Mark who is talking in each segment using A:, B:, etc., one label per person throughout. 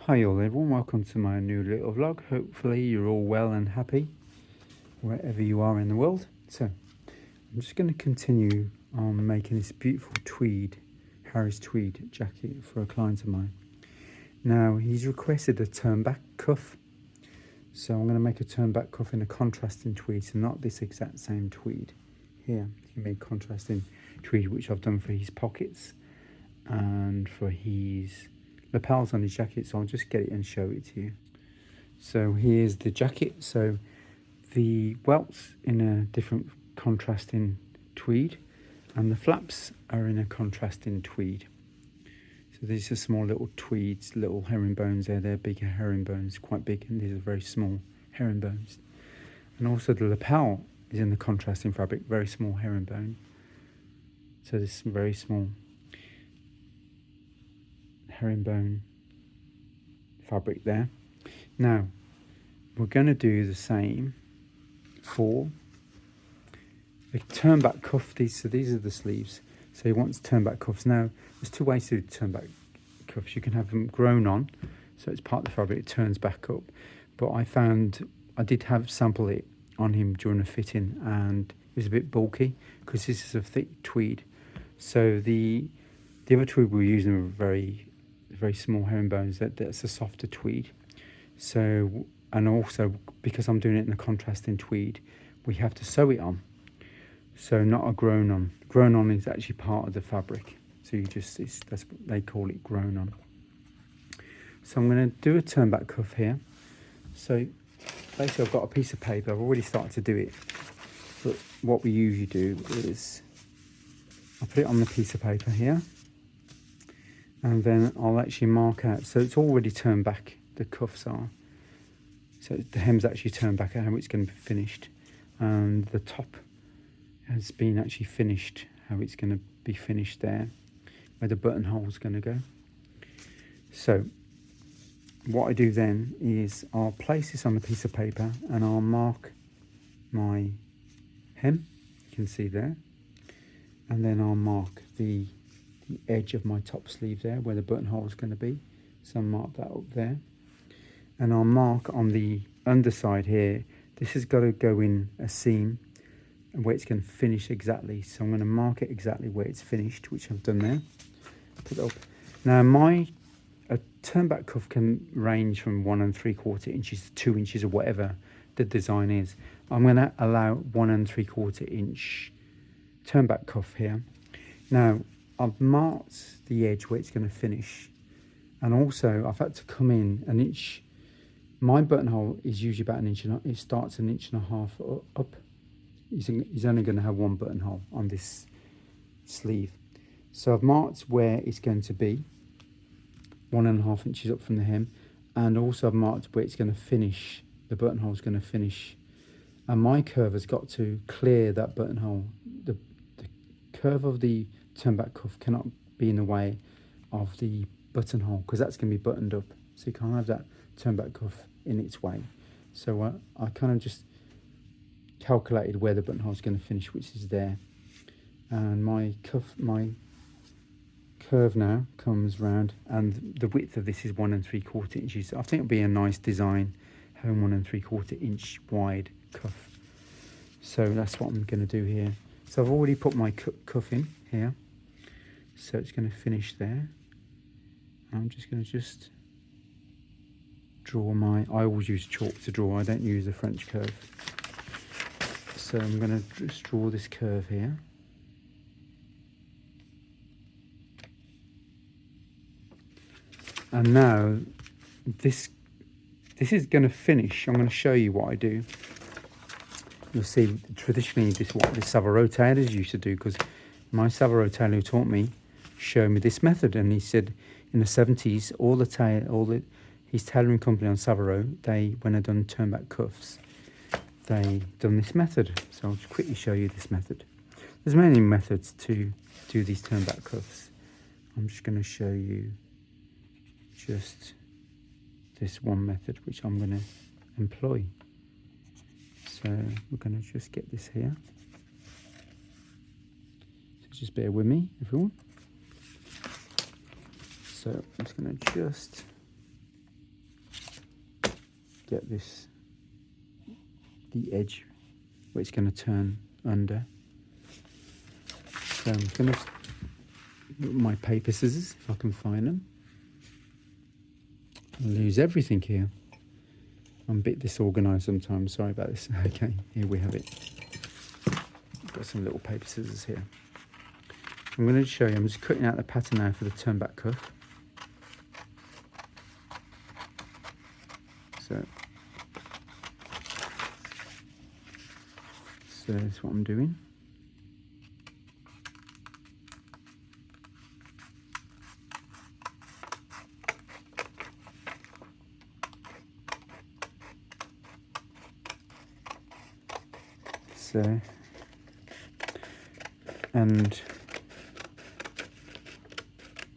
A: Hi all everyone, welcome to my new little vlog. Hopefully you're all well and happy wherever you are in the world. So I'm just going to continue on making this beautiful tweed, Harris tweed jacket for a client of mine. Now he's requested a turn back cuff, so I'm going to make a turn back cuff in a contrasting tweed, so not this exact same tweed here. He made contrasting tweed, which I've done for his pockets and for his lapels on his jacket, so I'll just get it and show it to you. So here's the jacket. So the welts in a different contrasting tweed and the flaps are in a contrasting tweed. So these are small little tweeds, little herringbones there. They're bigger herringbones, quite big, and these are very small herringbones. And also the lapel is in the contrasting fabric, very small herringbone. So this very small herringbone fabric there. Now we're going to do the same for a turn back cuff. So these are the sleeves, so he wants turn back cuffs. Now there's two ways to do turn back cuffs. You can have them grown on, so it's part of the fabric, it turns back up, but I found I did have sample it on him during a fitting and it was a bit bulky because this is a thick tweed. So the other tweed we were using were very small herringbones. That's a softer tweed. So, and also because I'm doing it in a contrasting tweed, we have to sew it on, so not a grown on. Grown on is actually part of the fabric, so you just, that's what they call it, grown on. So I'm going to do a turn back cuff here. So basically I've got a piece of paper, I've already started to do it, but what we usually do is I put it on the piece of paper here, and then I'll actually mark out, so it's already turned back, the cuffs are, so the hem's actually turned back at how it's going to be finished, and the top has been actually finished, how it's going to be finished there, where the buttonhole is going to go. So what I do then is I'll place this on the piece of paper and I'll mark my hem, you can see there, and then I'll mark the edge of my top sleeve there where the buttonhole is going to be, so I'll mark that up there, and I'll mark on the underside here, this has got to go in a seam and where it's going to finish exactly, so I'm going to mark it exactly where it's finished, which I've done there. Put it up. Now a turn back cuff can range from 1 3/4 inches to 2 inches or whatever the design is. I'm going to allow 1 3/4 inch turn back cuff here. Now I've marked the edge where it's going to finish, and also I've had to come in an inch. My buttonhole is usually about 1 inch, and it starts 1.5 inches up. He's only going to have one buttonhole on this sleeve, so I've marked where it's going to be 1.5 inches up from the hem, and also I've marked where it's going to finish, the buttonhole is going to finish, and my curve has got to clear that buttonhole. The curve of the turn back cuff cannot be in the way of the buttonhole because that's going to be buttoned up, so you can't have that turn back cuff in its way. So I kind of just calculated where the buttonhole is going to finish, which is there, and my curve now comes round, and the width of this is 1 3/4 inches. I think it'll be a nice design having 1 3/4 inch wide cuff, so that's what I'm going to do here. So I've already put my cuff in here, so it's going to finish there. I'm just going to draw I always use chalk to draw, I don't use a French curve. So I'm going to just draw this curve here. And now this is going to finish. I'm going to show you what I do. You'll see traditionally this is what the Savaro tailors used to do, because my Savaro tailor who taught me showed me this method, and he said in the 70s his tailoring company on Savaro, when they done turn back cuffs, they done this method. So I'll just quickly show you this method. There's many methods to do these turn back cuffs. I'm just going to show you just this one method which I'm going to employ. So we're going to just get this here. So just bear with me, everyone. So I'm just going to get this, the edge where it's going to turn under. So I'm going to my paper scissors if I can find them. I lose everything here. I'm a bit disorganised sometimes, sorry about this. Okay, here we have it. I've got some little paper scissors here. I'm going to show you, I'm just cutting out the pattern now for the turn back cuff. So that's what I'm doing. So, and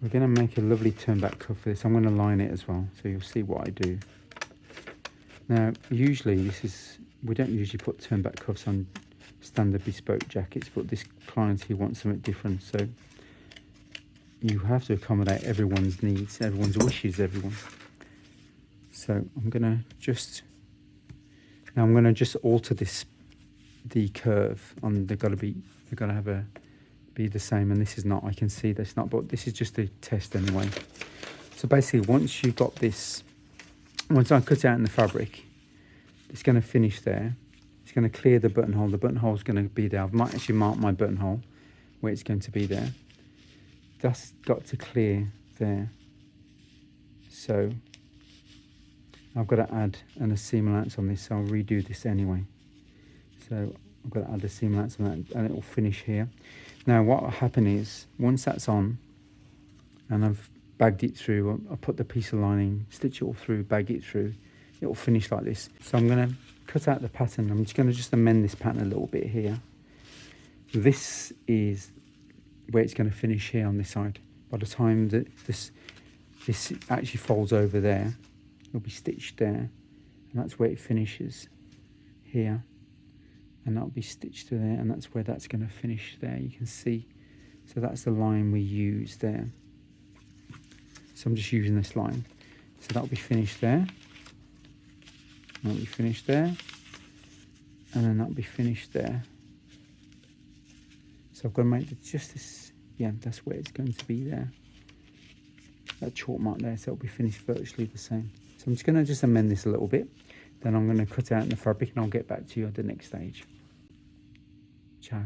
A: we're going to make a lovely turn back cuff for this. I'm going to line it as well, so you'll see what I do. Now, usually we don't usually put turn back cuffs on standard bespoke jackets, but this client here wants something different, so you have to accommodate everyone's needs, everyone's wishes, So I'm going to just alter this, the curve on, they've got to be the same, and this is not, I can see that's not, but this is just a test anyway. So basically, once you've got this, once I cut it out in the fabric, it's going to finish there. It's going to clear the buttonhole. The buttonhole is going to be there. I might actually mark my buttonhole where it's going to be there. That's got to clear there. So I've got to add an seam allowance on this, so I'll redo this anyway. So I've got to add a seam allowance on that, and it will finish here. Now what will happen is, once that's on, and I've bagged it through, I'll put the piece of lining, stitch it all through, bag it through, it will finish like this. So I'm going to cut out the pattern. I'm just going to amend this pattern a little bit here. This is where it's going to finish here on this side. By the time that this actually folds over there, it'll be stitched there, and that's where it finishes here, and that'll be stitched to there, and that's where that's going to finish there. You can see, so that's the line we use there. So I'm just using this line, so that'll be finished there, that'll be finished there, and then that'll be finished there. So I've got to make just this, yeah, that's where it's going to be there, that chalk mark there, so it'll be finished virtually the same. So I'm just going to amend this a little bit, then I'm going to cut out in the fabric, and I'll get back to you at the next stage. Ciao.